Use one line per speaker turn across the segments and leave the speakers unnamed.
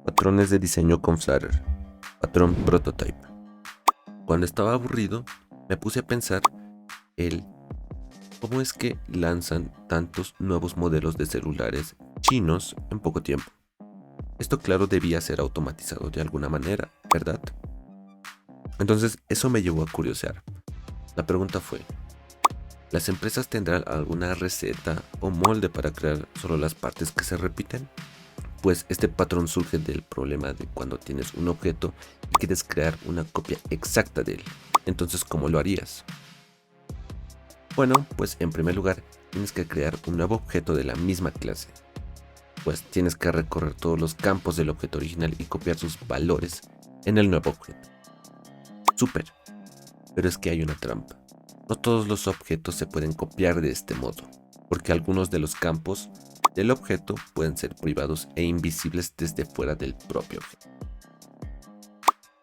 Patrones de diseño con Flutter. Patrón Prototype. Cuando estaba aburrido, me puse a pensar el cómo es que lanzan tantos nuevos modelos de celulares chinos en poco tiempo. Esto claro debía ser automatizado de alguna manera, ¿verdad? Entonces eso me llevó a curiosear. La pregunta fue, ¿las empresas tendrán alguna receta o molde para crear solo las partes que se repiten? Pues este patrón surge del problema de cuando tienes un objeto y quieres crear una copia exacta de él. Entonces, ¿cómo lo harías? Bueno, pues en primer lugar tienes que crear un nuevo objeto de la misma clase. Pues tienes que recorrer todos los campos del objeto original y copiar sus valores en el nuevo objeto. Súper, pero es que hay una trampa. No todos los objetos se pueden copiar de este modo, porque algunos de los campos del objeto pueden ser privados e invisibles desde fuera del propio objeto.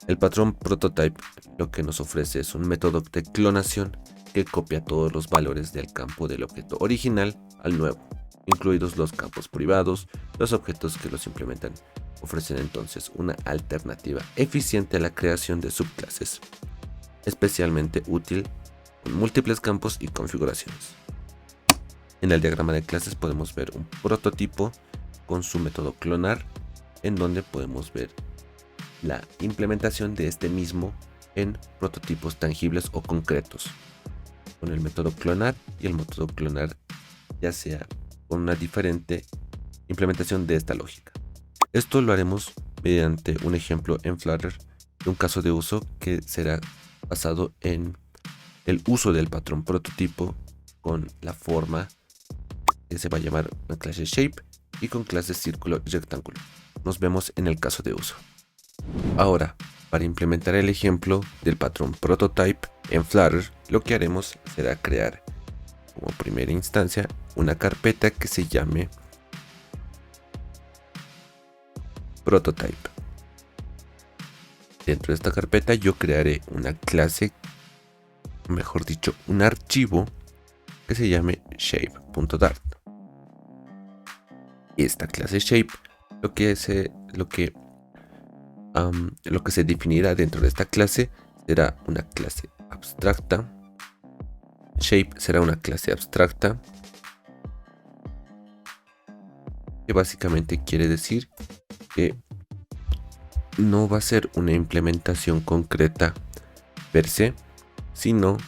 El patrón Prototype lo que nos ofrece es un método de clonación que copia todos los valores del campo del objeto original al nuevo, incluidos los campos privados. Los objetos que los implementan ofrecen entonces una alternativa eficiente a la creación de subclases, especialmente útil con múltiples campos y configuraciones. En el diagrama de clases podemos ver un prototipo con su método clonar, en donde podemos ver la implementación de este mismo en prototipos tangibles o concretos, con el método clonar y el método clonar ya sea con una diferente implementación de esta lógica. Esto lo haremos mediante un ejemplo en Flutter de un caso de uso que será basado en el uso del patrón prototipo con la forma que se va a llamar una clase shape y con clases círculo y rectángulo. Nos vemos en el caso de uso. Ahora, para implementar el ejemplo del patrón prototype en Flutter, lo que haremos será crear como primera instancia una carpeta que se llame prototype. Dentro de esta carpeta yo crearé una clase, mejor dicho, un archivo que se llame shape.dart. Esta clase shape lo que se definirá dentro de esta clase será una clase abstracta. Shape será una clase abstracta que básicamente quiere decir que no va a ser una implementación concreta per se, sino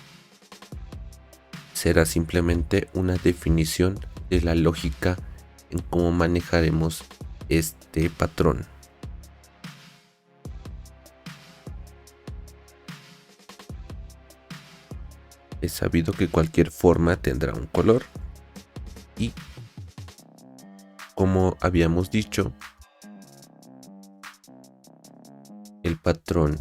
será simplemente una definición de la lógica en cómo manejaremos este patrón. Es sabido que cualquier forma tendrá un color y, como habíamos dicho, el patrón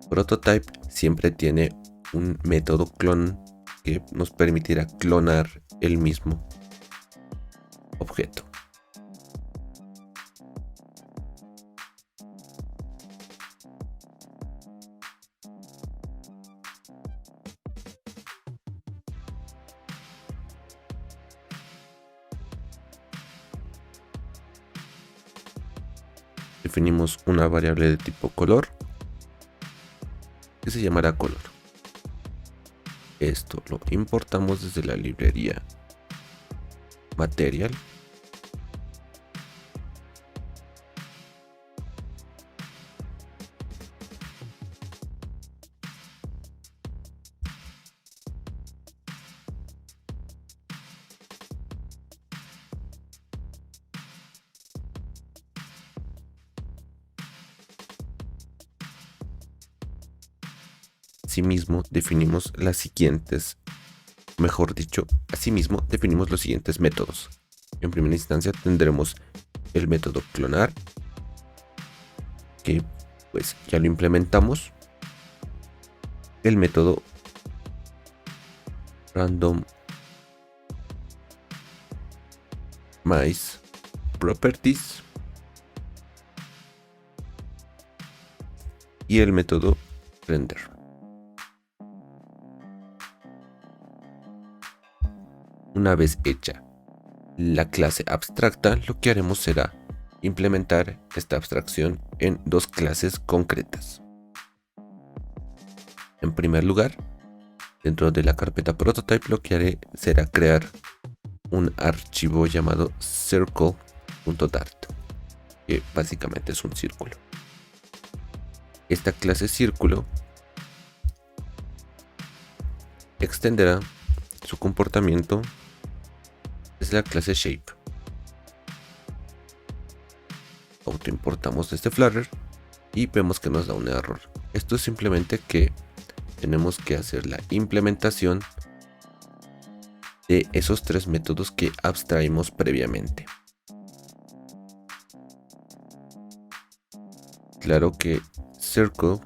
prototype siempre tiene un método clon que nos permitirá clonar el mismo objeto. Definimos una variable de tipo color que se llamará color. Esto lo importamos desde la librería material. Asimismo definimos los siguientes métodos. En primera instancia tendremos el método clonar, que pues ya lo implementamos. El método randomize properties y el método render. Una vez hecha la clase abstracta, lo que haremos será implementar esta abstracción en dos clases concretas. En primer lugar, dentro de la carpeta prototype lo que haré será crear un archivo llamado circle.dart, que básicamente es un círculo. Esta clase círculo extenderá su comportamiento desde la clase shape. Autoimportamos este Flutter y vemos que nos da un error. Esto es simplemente que tenemos que hacer la implementación de esos tres métodos que abstraímos previamente. Claro que circle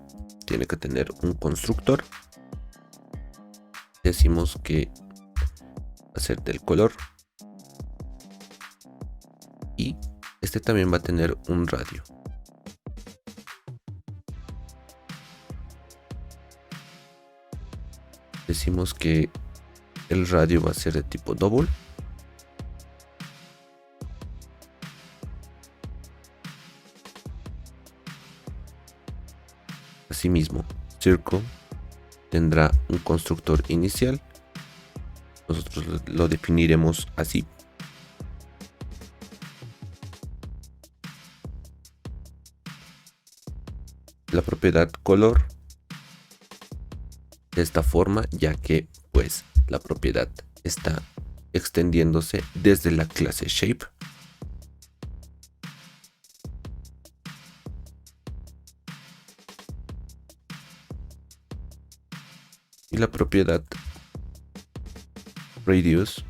tiene que tener un constructor. Decimos que va a ser del color y este también va a tener un radio. Decimos que el radio va a ser de tipo double. Asimismo, circle tendrá un constructor inicial. Nosotros lo definiremos así. La propiedad color de esta forma, ya que pues la propiedad está extendiéndose desde la clase shape. Y la propiedad radius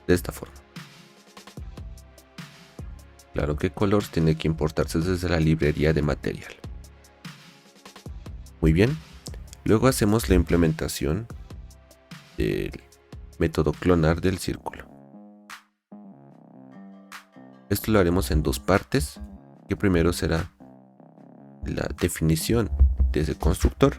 de esta forma. Claro que colors tiene que importarse desde la librería de material. Muy bien, luego hacemos la implementación del método clonar del círculo. Esto lo haremos en dos partes, que primero será la definición de ese constructor.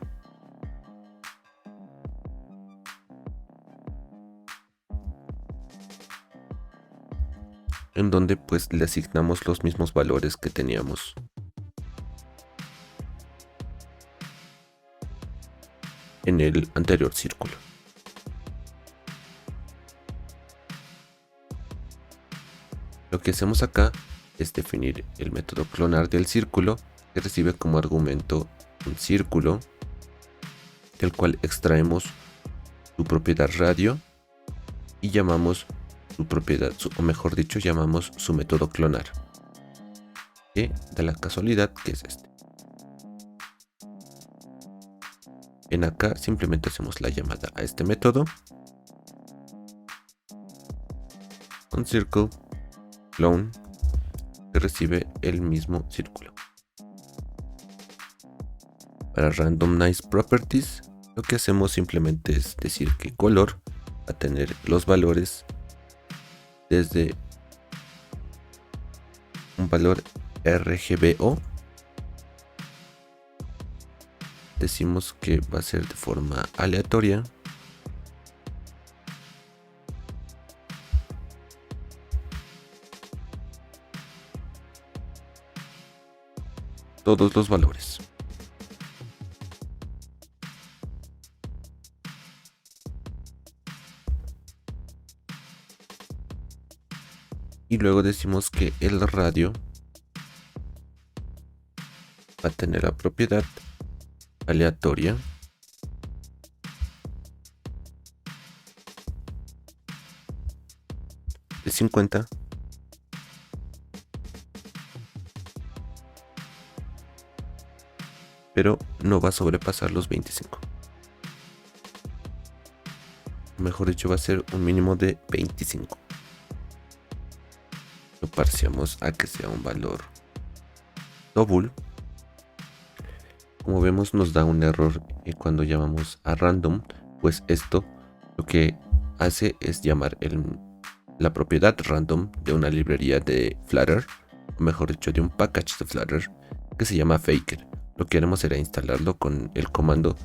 En donde pues le asignamos los mismos valores que teníamos en el anterior círculo. Lo que hacemos acá es definir el método clonar del círculo, que recibe como argumento un círculo del cual extraemos su propiedad radio y llamamos su propiedad, o mejor dicho, llamamos su método clonar, que da la casualidad que es este. En acá simplemente hacemos la llamada a este método con circle clone, que recibe el mismo círculo. Para randomize properties, lo que hacemos simplemente es decir que color va a tener los valores desde un valor RGBO. Decimos que va a ser de forma aleatoria. Todos los valores. Y luego decimos que el radio va a tener la propiedad aleatoria de 50 pero no va a sobrepasar los 25. Mejor dicho, va a ser un mínimo de 25. Lo parseamos a que sea un valor double. Como vemos, nos da un error cuando llamamos a random, pues esto lo que hace es llamar la propiedad random de una librería de Flutter, o mejor dicho, de un package de Flutter que se llama Faker. Lo que haremos será instalarlo con el comando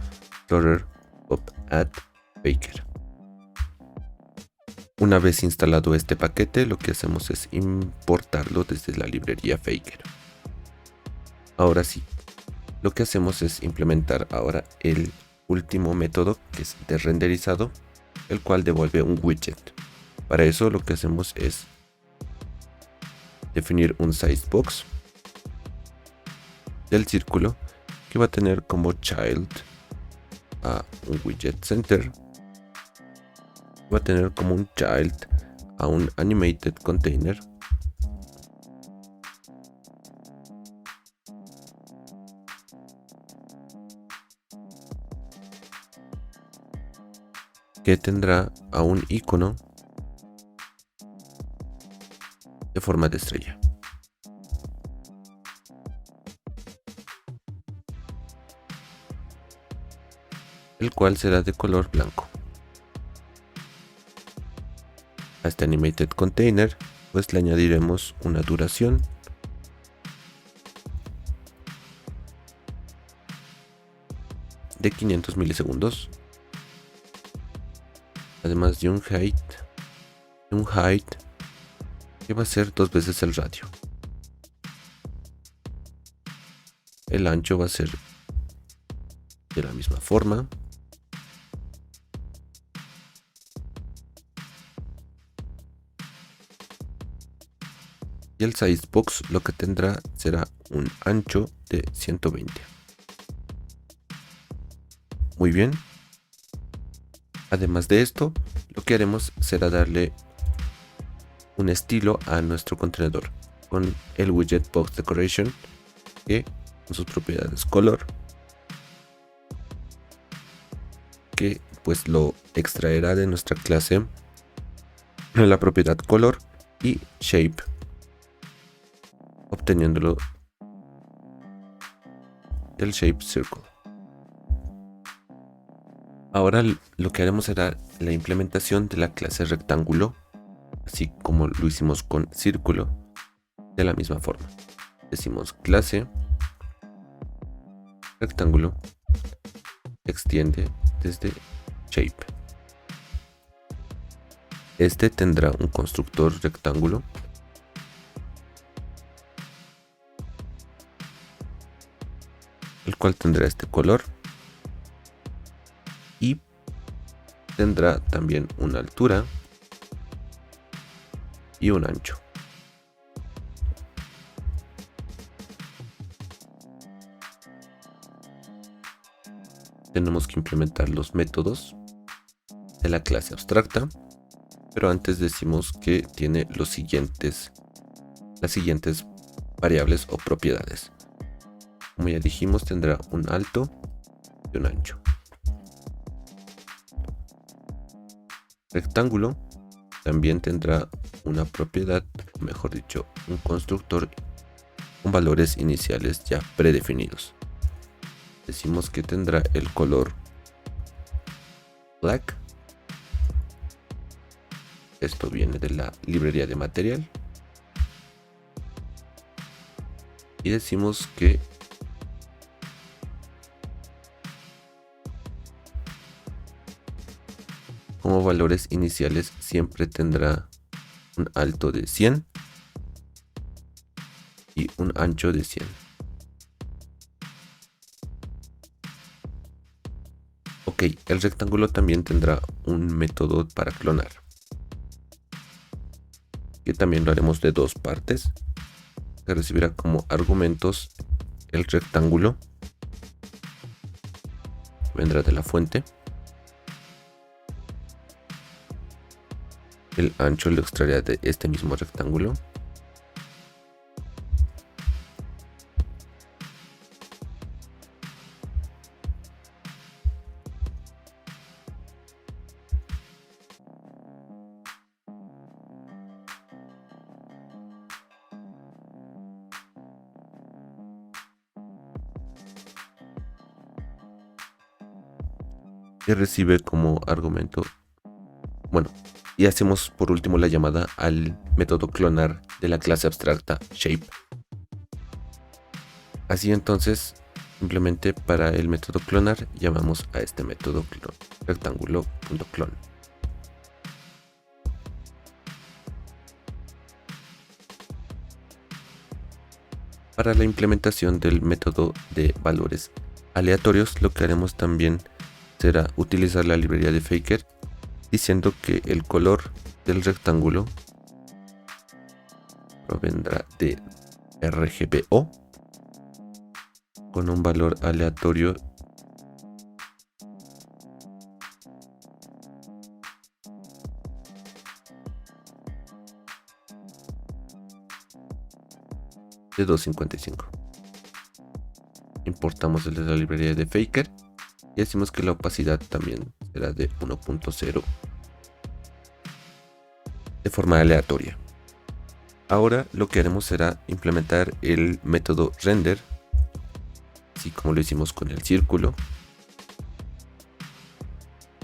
flutter pop add faker. Una vez instalado este paquete, lo que hacemos es importarlo desde la librería Faker. Ahora sí, lo que hacemos es implementar ahora el último método, que es de renderizado, el cual devuelve un widget. Para eso lo que hacemos es definir un size box del círculo que va a tener como child a un widget center, va a tener como un child a un animated container, que tendrá a un icono de forma de estrella. El cual será de color blanco. A este animated container pues le añadiremos una duración de 500 milisegundos, además de un height que va a ser 2 veces el radio. El ancho va a ser de la misma forma. Y el size box lo que tendrá será un ancho de 120. Muy bien. Además de esto, lo que haremos será darle un estilo a nuestro contenedor con el widget box decoration, que con sus propiedades color, que pues lo extraerá de nuestra clase la propiedad color, y shape, obteniéndolo del shape circle. Ahora lo que haremos será la implementación de la clase rectángulo, así como lo hicimos con círculo, de la misma forma. Decimos clase rectángulo extiende desde shape. Este tendrá un constructor rectángulo el cual tendrá este color y tendrá también una altura y un ancho. Tenemos que implementar los métodos de la clase abstracta, pero antes decimos que tiene las siguientes variables o propiedades. Como ya dijimos, tendrá un alto y un ancho. Rectángulo también tendrá una propiedad, mejor dicho, un constructor con valores iniciales ya predefinidos. Decimos que tendrá el color black. Esto viene de la librería de material. Y decimos que como valores iniciales siempre tendrá un alto de 100 y un ancho de 100. Ok, el rectángulo también tendrá un método para clonar, que también lo haremos de dos partes, que recibirá como argumentos el rectángulo, vendrá de la fuente, el ancho lo extraerá de este mismo rectángulo, y recibe como argumento, bueno, y hacemos por último la llamada al método clonar de la clase abstracta shape. Así entonces, simplemente para el método clonar llamamos a este método rectángulo.clone. Para la implementación del método de valores aleatorios, lo que haremos también será utilizar la librería de Faker, diciendo que el color del rectángulo provendrá de RGBO con un valor aleatorio de 255. Importamos el de la librería de Faker y decimos que la opacidad también será de 1.0 de forma aleatoria. Ahora lo que haremos será implementar el método render, así como lo hicimos con el círculo.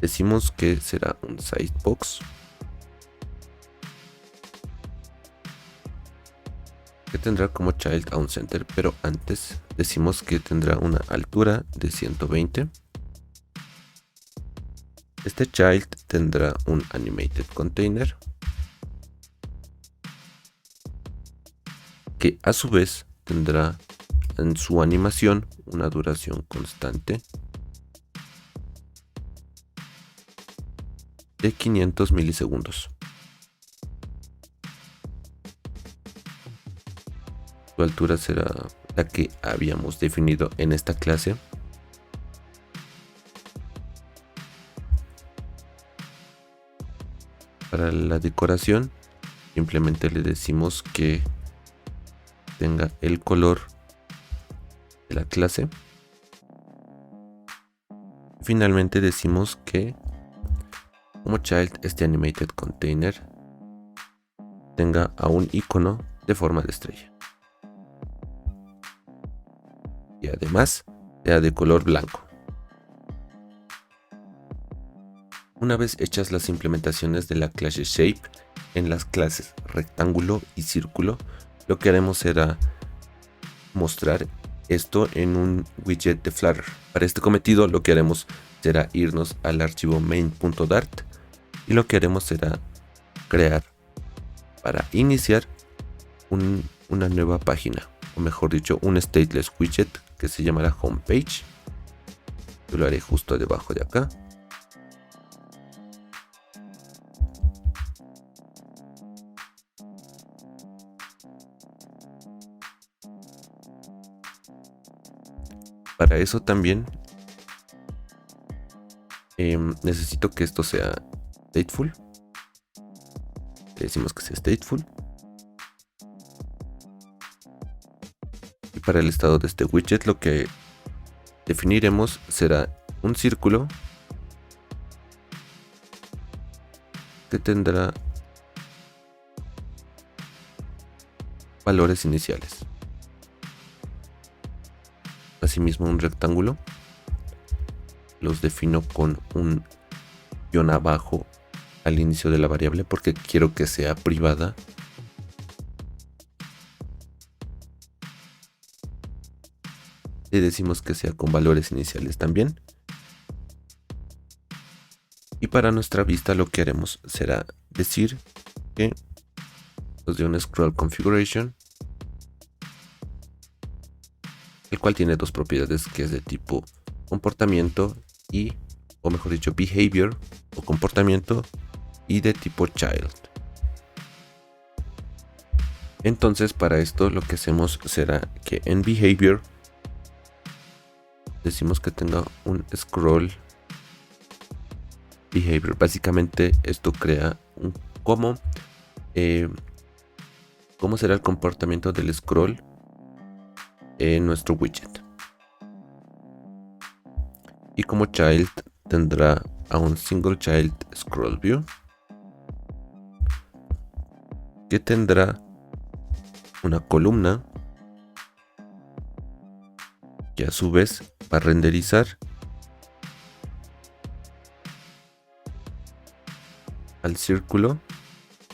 Decimos que será un sidebox que tendrá como child a un center, pero antes decimos que tendrá una altura de 120. Este child tendrá un animated container que a su vez tendrá en su animación una duración constante de 500 milisegundos. Su altura será la que habíamos definido en esta clase. Para la decoración, simplemente le decimos que tenga el color de la clase. Finalmente decimos que como child este animated container tenga a un icono de forma de estrella y además sea de color blanco. Una vez hechas las implementaciones de la clase shape en las clases rectángulo y círculo, lo que haremos será mostrar esto en un widget de Flutter. Para este cometido lo que haremos será irnos al archivo main.dart y lo que haremos será crear, para iniciar, una nueva página, o mejor dicho, un stateless widget que se llamará homepage. Yo lo haré justo debajo de acá. Para eso también necesito que esto sea stateful. Le decimos que sea stateful. Y para el estado de este widget lo que definiremos será un círculo que tendrá valores iniciales. Asimismo, un rectángulo los defino con un guión abajo al inicio de la variable porque quiero que sea privada. Le decimos que sea con valores iniciales también. Y para nuestra vista lo que haremos será decir que nos dé un scroll configuration, el cual tiene dos propiedades, que es de tipo comportamiento y, o mejor dicho, behavior o comportamiento, y de tipo child. Entonces para esto lo que hacemos será que en behavior decimos que tenga un scroll behavior. Básicamente esto crea un cómo será el comportamiento del scroll en nuestro widget. Y como child tendrá a un single child scroll view que tendrá una columna que a su vez va a renderizar al círculo,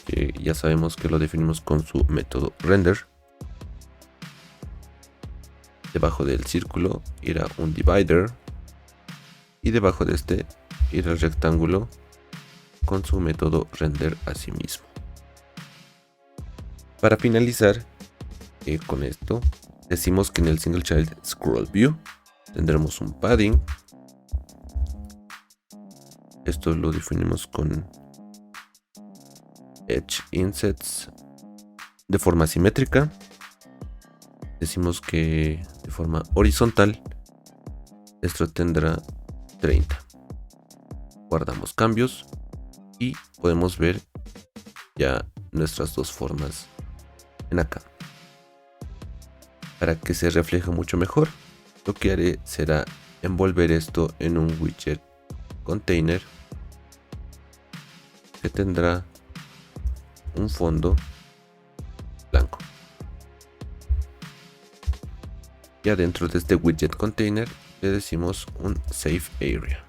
que ya sabemos que lo definimos con su método render. Debajo del círculo irá un divider y debajo de este irá el rectángulo con su método render asimismo. Para finalizar con esto, decimos que en el Single Child Scroll View tendremos un padding. Esto lo definimos con Edge Insets de forma simétrica. Decimos que de forma horizontal esto tendrá 30. Guardamos cambios y podemos ver ya nuestras dos formas en acá. Para que se refleje mucho mejor, lo que haré será envolver esto en un widget container que tendrá un fondo blanco. Y adentro de este widget container le decimos un Save Area.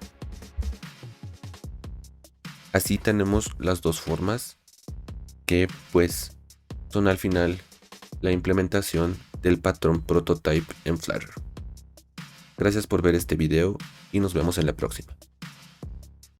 Así tenemos las dos formas que pues son al final la implementación del patrón prototype en Flutter. Gracias por ver este video y nos vemos en la próxima.